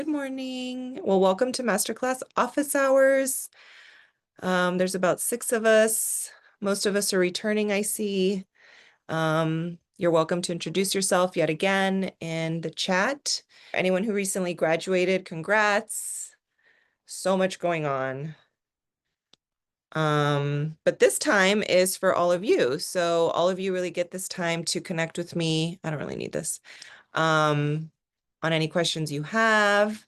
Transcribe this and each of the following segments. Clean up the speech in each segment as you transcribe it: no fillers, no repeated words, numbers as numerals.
Good morning. Well, welcome to Masterclass Office Hours. There's about 6 of us. Most of us are returning, I see. You're welcome to introduce yourself yet again in the chat. Anyone who recently graduated, congrats. So much going on. But this time is for all of you. So all of you really get this time to connect with me. I don't really need this. On any questions you have.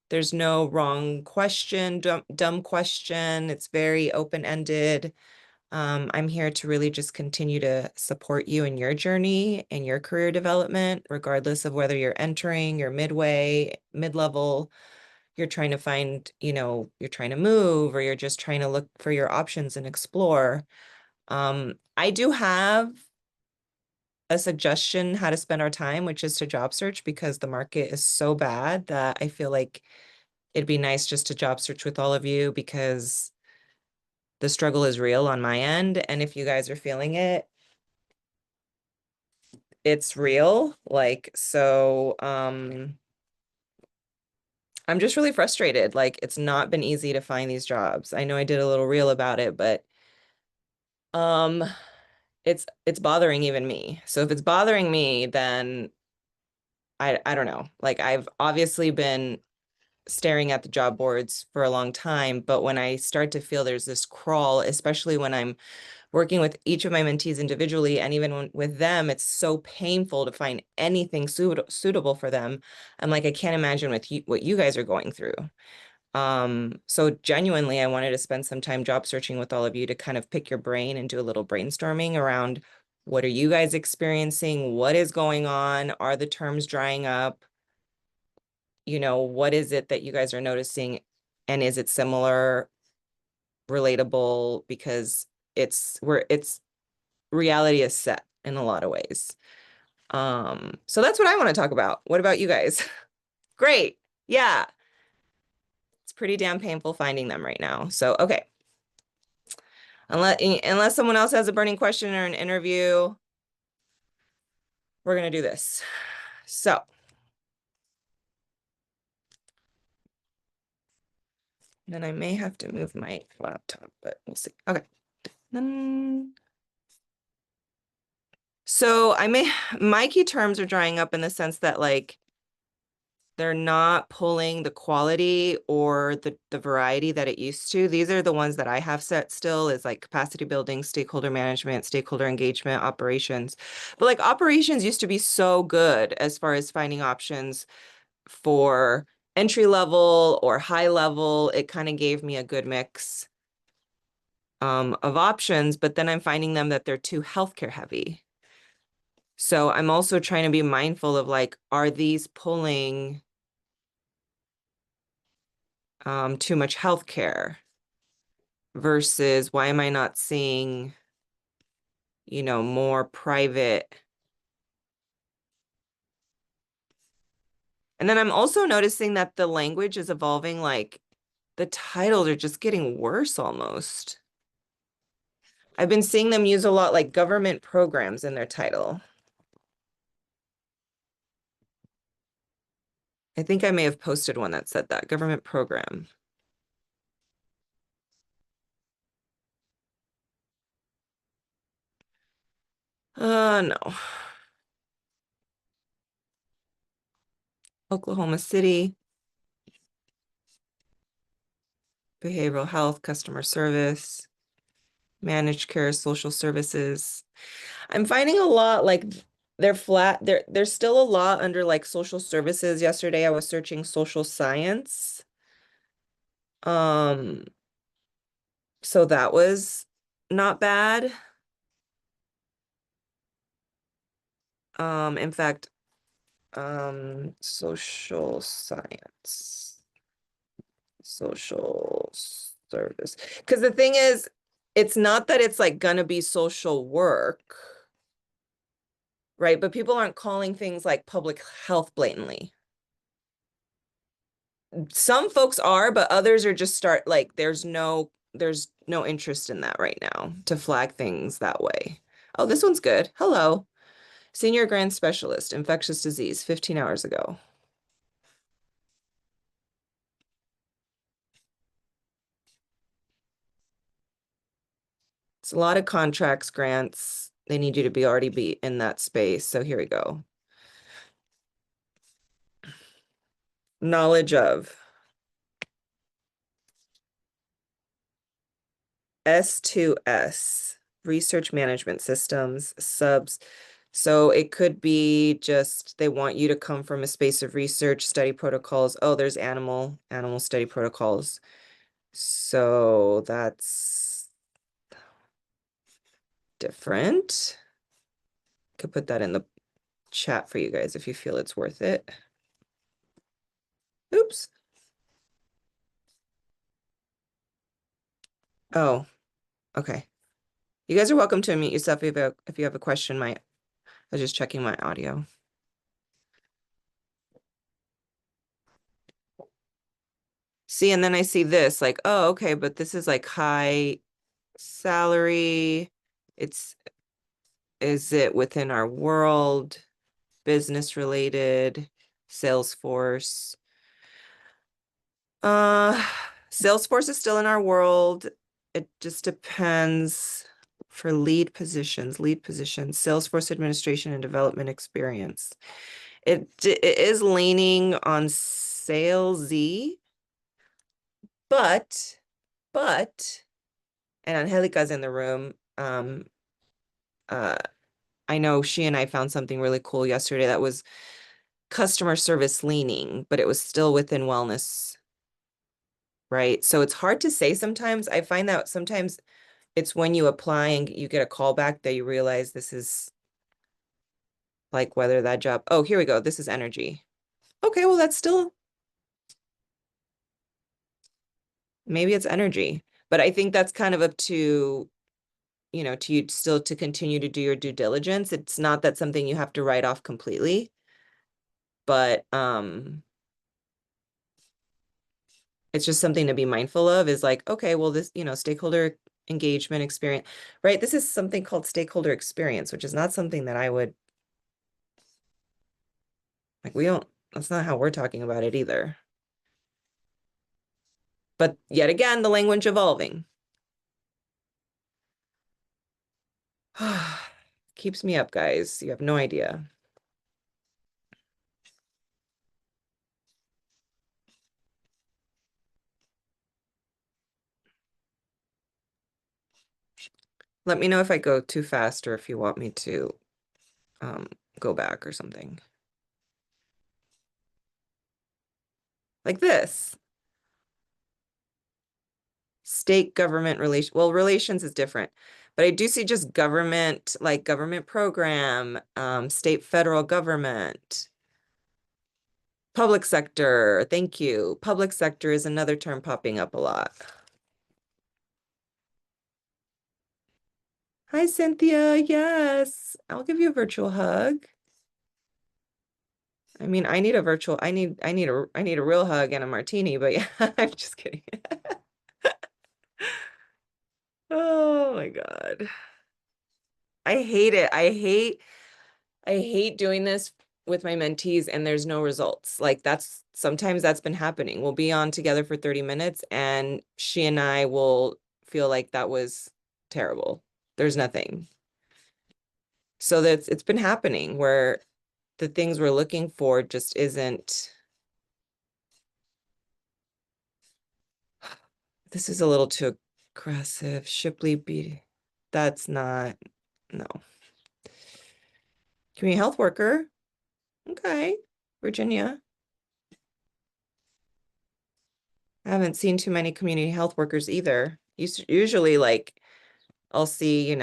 There's no wrong question, dumb question. It's very open-ended. I'm here to really just continue to support you in your journey and your career development, regardless of whether you're entering, you're midway, mid-level, you're trying to find, you're trying to move, or you're just trying to look for your options and explore. I do have a suggestion how to spend our time, which is to job search, because the market is so bad that I feel like it'd be nice just to job search with all of you, because the struggle is real on my end. And if you guys are feeling it, it's real. I'm just really frustrated. Like, it's not been easy to find these jobs. I know I did a little reel about it, but um it's bothering even me. So if it's bothering me, then I don't know. Like, I've obviously been staring at the job boards for a long time, but when I start to feel there's this crawl, especially when I'm working with each of my mentees individually, and even with them, it's so painful to find anything suitable for them. I'm like, I can't imagine what you guys are going through. So genuinely, I wanted to spend some time job searching with all of you to kind of pick your brain and do a little brainstorming around, what are you guys experiencing? What is going on? Are the terms drying up? What is it that you guys are noticing? And is it similar, relatable? Because it's reality is set in a lot of ways. So that's what I want to talk about. What about you guys? Great. Yeah. It's pretty damn painful finding them right now. So, okay. Unless someone else has a burning question or an interview, we're going to do this. So, then I may have to move my laptop, but we'll see. Okay. So my key terms are drying up in the sense that, like, they're not pulling the quality or the variety that it used to. These are the ones that I have set still, is like capacity building, stakeholder management, stakeholder engagement, operations. But like, operations used to be so good as far as finding options for entry level or high level. It kind of gave me a good mix of options, but then I'm finding them that they're too healthcare heavy. So I'm also trying to be mindful of, like, are these pulling too much healthcare versus why am I not seeing, more private? And then I'm also noticing that the language is evolving, like the titles are just getting worse almost. I've been seeing them use a lot like government programs in their title. I think I may have posted one that said that, government program. No. Oklahoma City, behavioral health, customer service, managed care, social services. I'm finding a lot, like, they're flat. There's still a lot under like social services. Yesterday I was searching social science. Um, so that was not bad. In fact, social science, social service. Because the thing is, it's not that it's like gonna be social work, right? But people aren't calling things like public health blatantly. Some folks are, but others are just there's no interest in that right now to flag things that way. Oh, this one's good. Hello. Senior Grant Specialist, Infectious Disease, 15 hours ago. It's a lot of contracts, grants. They need you to already be in that space. So here we go. Knowledge of. S2S, research management systems, subs. So it could be just they want you to come from a space of research, study protocols. Oh, there's animal study protocols. So that's different. Could put that in the chat for you guys if you feel it's worth it. Oops. Oh, okay. You guys are welcome to unmute yourself if you have a question. I was just checking my audio. See, and then I see this like, oh, okay, but this is like high salary. Is it within our world, business related, Salesforce? Salesforce is still in our world. It just depends for lead positions, Salesforce administration and development experience. It is leaning on salesy, but, and Angelica's in the room. Uh, I know she and I found something really cool yesterday that was customer service leaning, but it was still within wellness, right? So it's hard to say sometimes. I find that sometimes it's when you apply and you get a call back that you realize this is like whether that job. Oh, here we go. This is energy. Okay, well, that's still maybe it's energy, but I think that's kind of up to, to you still to continue to do your due diligence. It's not that something you have to write off completely, but it's just something to be mindful of is like, okay, well, this, stakeholder engagement experience, right? This is something called stakeholder experience, which is not something that I would like, that's not how we're talking about it either. But yet again, the language evolving. Keeps me up, guys. You have no idea. Let me know if I go too fast or if you want me to go back or something. Like this. State government relation. Well, relations is different, but I do see just government, like government program, state, federal government, public sector. Thank you. Public sector is another term popping up a lot. Hi, Cynthia. Yes, I'll give you a virtual hug. I mean, I need a real hug and a martini, but yeah, I'm just kidding. Oh my God. I hate it. I hate doing this with my mentees and there's no results. Like sometimes that's been happening. We'll be on together for 30 minutes and she and I will feel like that was terrible. There's nothing. So it's been happening where the things we're looking for just isn't. This is a little too aggressive. Shipley B. That's not, no. Community health worker. Okay. Virginia. I haven't seen too many community health workers either. Usually, like, I'll see,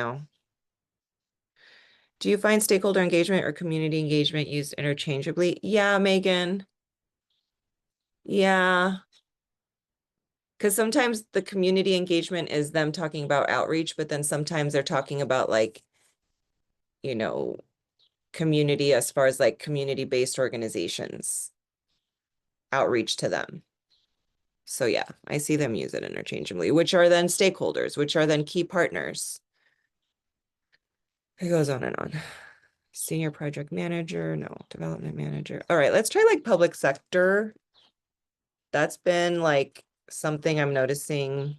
do you find stakeholder engagement or community engagement used interchangeably? Yeah, Megan. Yeah. Because sometimes the community engagement is them talking about outreach, but then sometimes they're talking about like, community as far as like community-based organizations, outreach to them. So yeah, I see them use it interchangeably, which are then stakeholders, which are then key partners. It goes on and on. Senior project manager, no, development manager. All right, let's try like public sector. That's been like something I'm noticing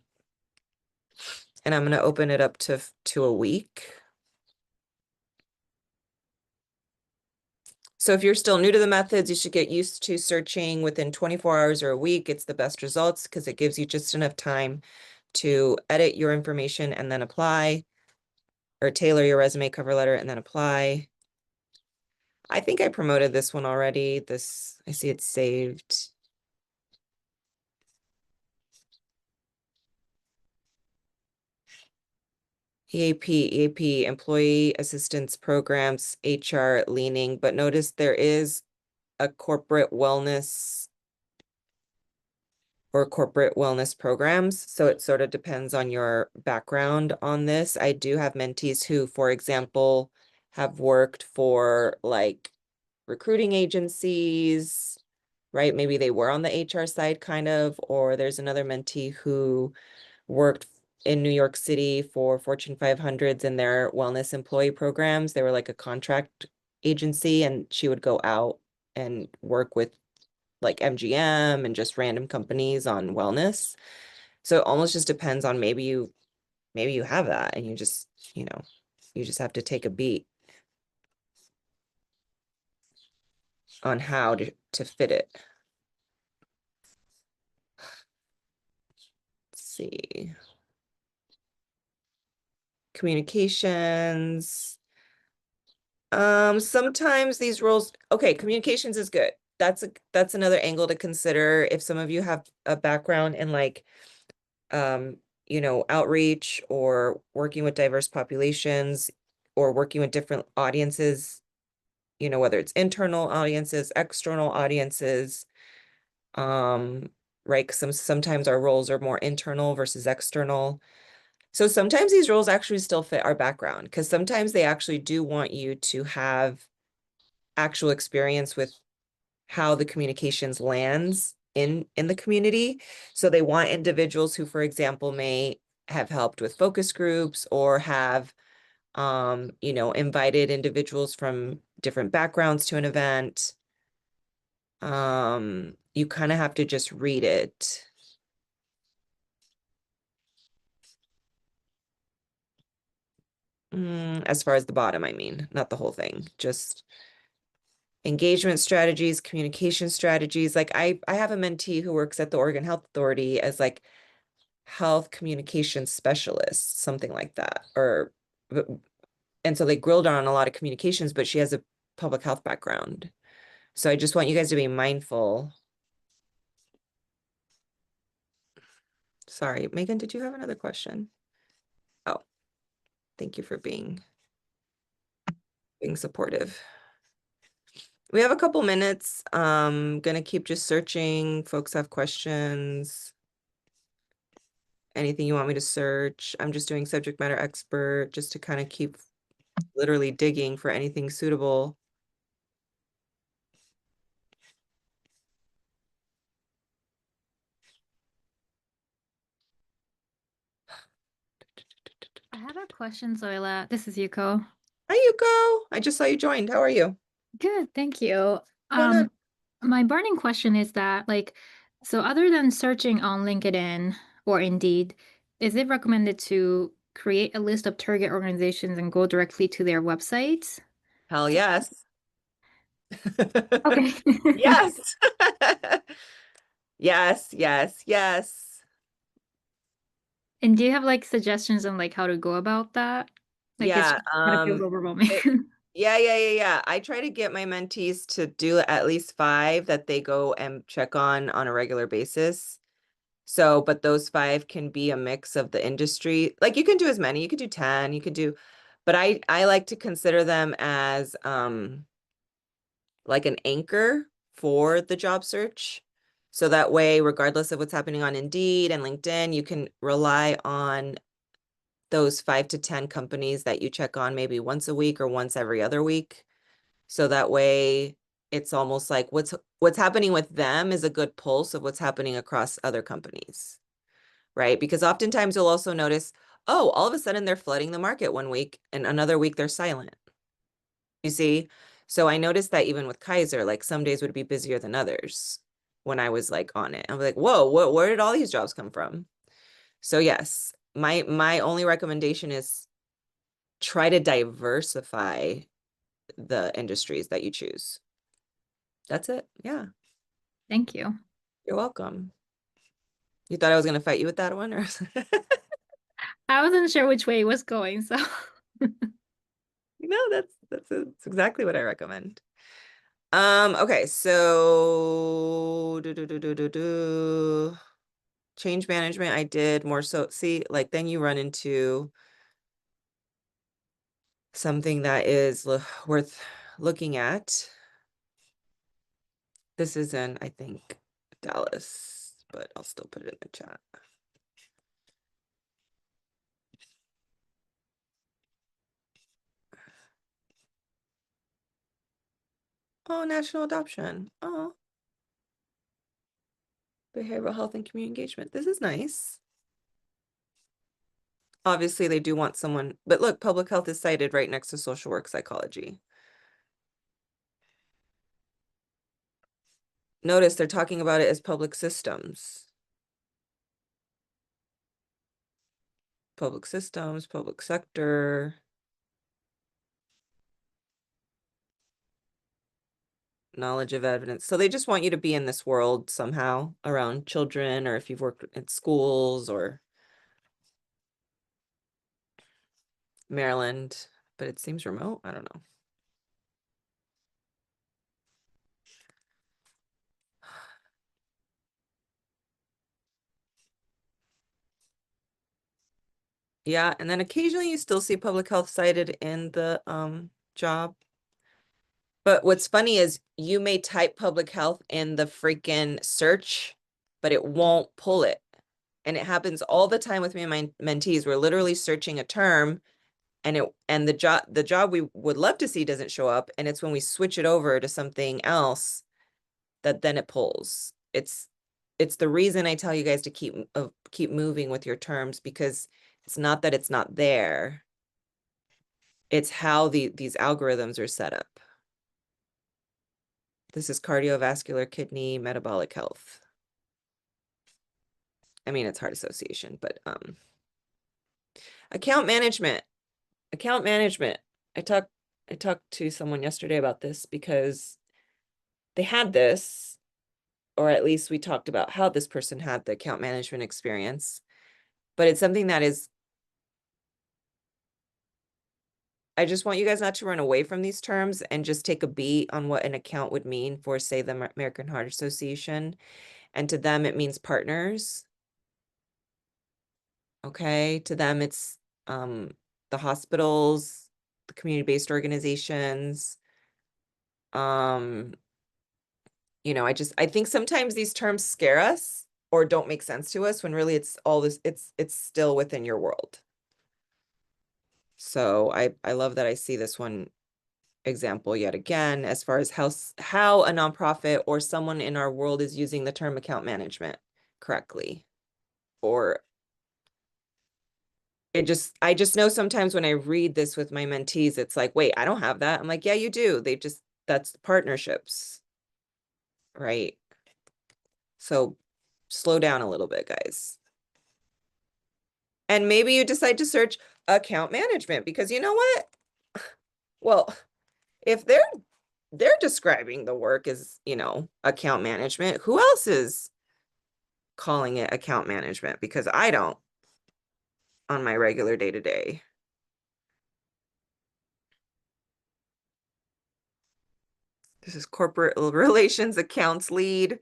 And I'm going to open it up to a week. So if you're still new to the methods, you should get used to searching within 24 hours or a week. It's the best results because it gives you just enough time to edit your information and then apply, or tailor your resume, cover letter, and then apply. I think I promoted this one already. This, I see it's saved. EAP, Employee Assistance Programs, HR leaning, but notice there is a corporate wellness or corporate wellness programs. So it sort of depends on your background on this. I do have mentees who, for example, have worked for like recruiting agencies, right? Maybe they were on the HR side kind of, or there's another mentee who worked in New York City for Fortune 500s in their wellness employee programs. They were like a contract agency, and she would go out and work with like MGM and just random companies on wellness. So it almost just depends on maybe you have that and you just, you just have to take a beat on how to fit it. Let's see. Communications. Sometimes these roles, okay, communications is good. That's another angle to consider if some of you have a background in like outreach or working with diverse populations or working with different audiences, whether it's internal audiences, external audiences, right? Sometimes our roles are more internal versus external. So sometimes these roles actually still fit our background because sometimes they actually do want you to have actual experience with how the communications lands in the community. So they want individuals who, for example, may have helped with focus groups or have invited individuals from different backgrounds to an event. You kind of have to just read it. As far as the bottom, I mean, not the whole thing, just engagement strategies, communication strategies. Like I have a mentee who works at the Oregon Health Authority as like health communication specialist, something like that. And so they grilled her on a lot of communications, but she has a public health background. So I just want you guys to be mindful. Sorry, Megan, did you have another question? Oh, thank you for being supportive. We have a couple minutes. Gonna keep just searching. Folks have questions. Anything you want me to search? I'm just doing subject matter expert just to kind of keep literally digging for anything suitable. I have a question, Zoila. This is Yuko. Hi, Yuko. I just saw you joined. How are you? Good, thank you. What's going on? My burning question is that, like, so other than searching on LinkedIn or Indeed, is it recommended to create a list of target organizations and go directly to their websites? Hell yes. Okay. Yes. Yes, yes, yes. And do you have like suggestions on like how to go about that? Like it's Yeah. just kind of feels overwhelming. It, yeah. I try to get my mentees to do at least 5 that they go and check on a regular basis. So, but those 5 can be a mix of the industry. Like you can do as many, you could do 10, you could do, but I like to consider them as like an anchor for the job search. So that way, regardless of what's happening on Indeed and LinkedIn, you can rely on those 5 to 10 companies that you check on maybe once a week or once every other week. So that way it's almost like what's happening with them is a good pulse of what's happening across other companies, right? Because oftentimes you'll also notice, oh, all of a sudden they're flooding the market one week and another week they're silent. You see? So I noticed that even with Kaiser, like some days would be busier than others when I was like on it. I'm like, whoa, where did all these jobs come from? So yes, my only recommendation is try to diversify the industries that you choose. That's it. Yeah. Thank you. You're welcome. You thought I was going to fight you with that one or I wasn't sure which way it was going, so no, that's exactly what I recommend. Okay, so change management I did more so see like then you run into something that is worth looking at. This is in, I think, Dallas, but I'll still put it in the chat. Oh, national adoption. Oh, behavioral health and community engagement. This is nice. Obviously, they do want someone, but look, public health is cited right next to social work psychology. Notice they're talking about it as public systems. Public systems, public sector. Knowledge of evidence. So they just want you to be in this world somehow around children, or if you've worked in schools or Maryland, but it seems remote. I don't know. Yeah, and then occasionally you still see public health cited in the job. But what's funny is you may type public health in the freaking search, but it won't pull it. And it happens all the time with me and my mentees. We're literally searching a term and the job we would love to see doesn't show up. And it's when we switch it over to something else that then it pulls. It's the reason I tell you guys to keep moving with your terms, because it's not that it's not there. It's how these algorithms are set up. This is cardiovascular, kidney, metabolic health. I mean, it's heart association, but account management. Account management. I talked to someone yesterday about this because they had this, or at least we talked about how this person had the account management experience, but it's something that is, I just want you guys not to run away from these terms and just take a beat on what an account would mean for, say, the American Heart Association. And to them, it means partners. Okay. To them, it's the hospitals, the community-based organizations. I think sometimes these terms scare us or don't make sense to us when really it's all this, it's still within your world. So I love that I see this one example yet again, as far as how a nonprofit or someone in our world is using the term account management correctly. Or I just know sometimes when I read this with my mentees, it's like, wait, I don't have that. I'm like, yeah, you do. That's partnerships, right? So slow down a little bit, guys. And maybe you decide to search account management because you know what? Well, if they're describing the work as, account management, who else is calling it account management? Because I don't on my regular day-to-day. This is corporate relations accounts lead.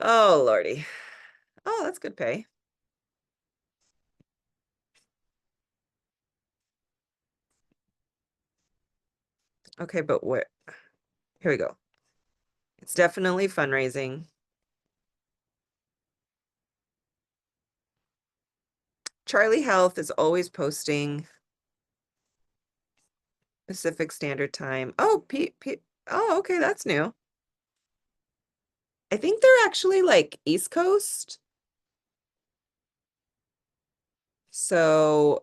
Oh, Lordy. Oh, that's good pay. Okay, but what? Here we go. It's definitely fundraising. Charlie Health is always posting Pacific Standard Time. Oh, oh, okay, that's new. I think they're actually like East Coast. So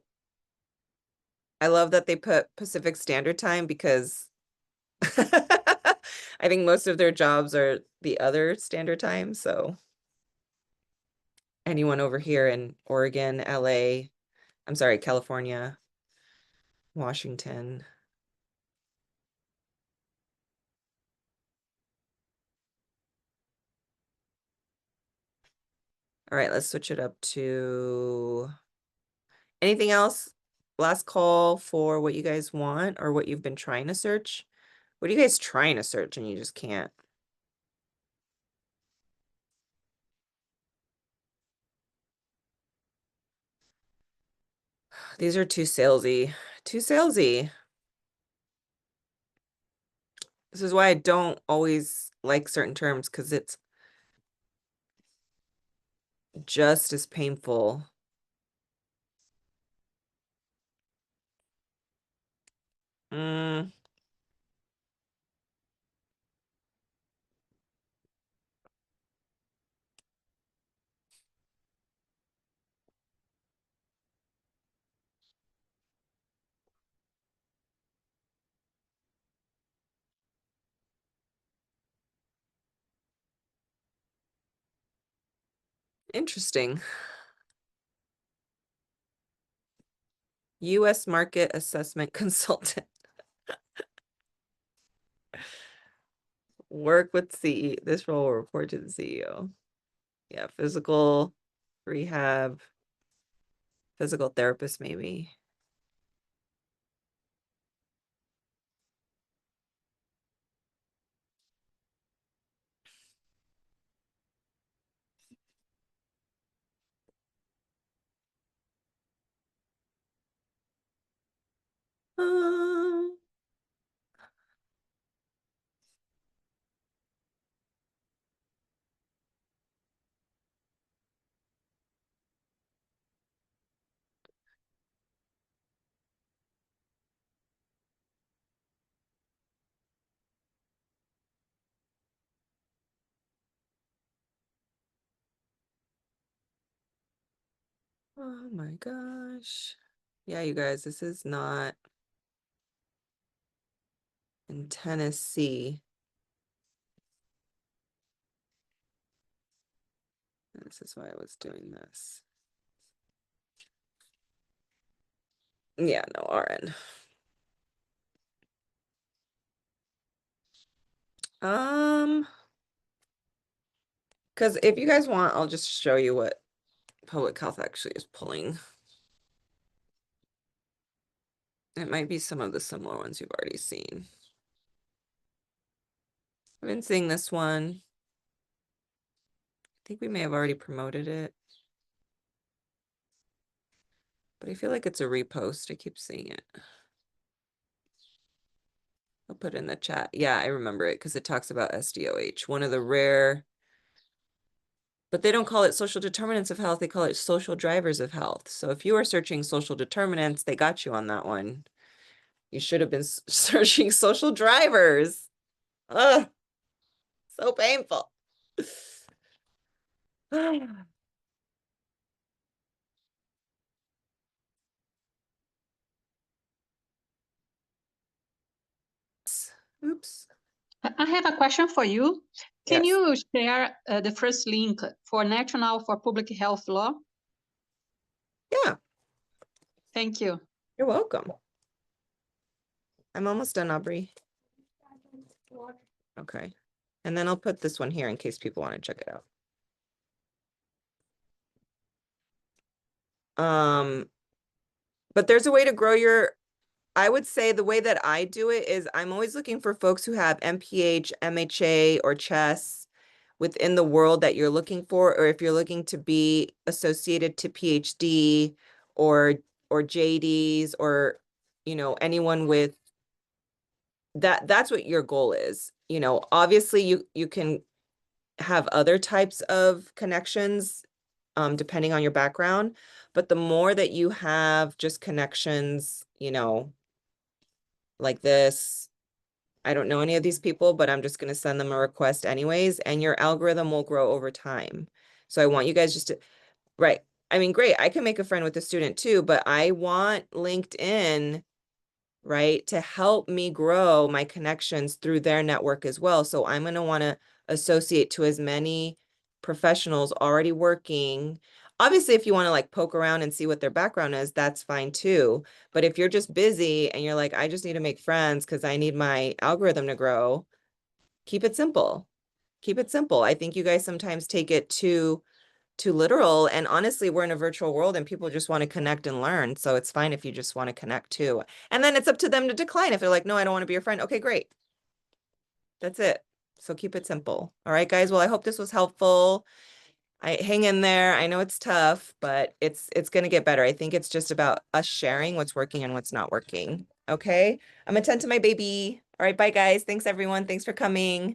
I love that they put Pacific Standard Time because I think most of their jobs are the other standard time. So anyone over here in Oregon, LA, I'm sorry, California, Washington. All right, let's switch it up to anything else? Last call for what you guys want or what you've been trying to search. What are you guys trying to search and you just can't? These are too salesy. Too salesy. This is why I don't always like certain terms because it's just as painful. Mm, interesting. U.S. Market Assessment Consultant. Work with CE. This role will report to the CEO. Yeah, physical rehab, physical therapist, maybe. Um, oh my gosh. Yeah, you guys, this is not in Tennessee. This is why I was doing this. Yeah, no, RN. Because if you guys want, I'll just show you what public health actually is pulling. It might be some of the similar ones you've already seen. I've been seeing this one. I think we may have already promoted it. But I feel like it's a repost. I keep seeing it. I'll put it in the chat. Yeah, I remember it because it talks about SDOH, one of the rare, but they don't call it social determinants of health. They call it social drivers of health. So if you are searching social determinants, they got you on that one. You should have been searching social drivers. Ugh, so painful. Oops. I have a question for you. Can Yes. you share the first link for National for Public Health Law? Yeah, Thank you. you're welcome. I'm almost done, Aubrey. Okay. And then I'll put this one here in case people want to check it out. But there's a way to grow your, I would say the way that I do it is I'm always looking for folks who have MPH, MHA, or CHES within the world that you're looking for, or if you're looking to be associated to PhD or JDs or, you know, anyone with that, that's what your goal is. You know, obviously you can have other types of connections depending on your background, but the more that you have just connections, you know, like this, I don't know any of these people, but I'm just going to send them a request anyways, and your algorithm will grow over time. So I want you guys just to, right. I mean, great. I can make a friend with a student too, but I want LinkedIn, right, to help me grow my connections through their network as well. So I'm going to want to associate to as many professionals already working. Obviously, if you want to like poke around and see what their background is, that's fine too. But if you're just busy and you're like, I just need to make friends because I need my algorithm to grow, keep it simple. Keep it simple. I think you guys sometimes take it too literal. And honestly, we're in a virtual world and people just want to connect and learn. So it's fine if you just want to connect too. And then it's up to them to decline. If they're like, no, I don't want to be your friend. Okay, great. That's it. So keep it simple. All right, guys. Well, I hope this was helpful. I hang in there. I know it's tough, but it's going to get better. I think it's just about us sharing what's working and what's not working. Okay. I'm gonna tend to my baby. All right. Bye, guys. Thanks, everyone. Thanks for coming.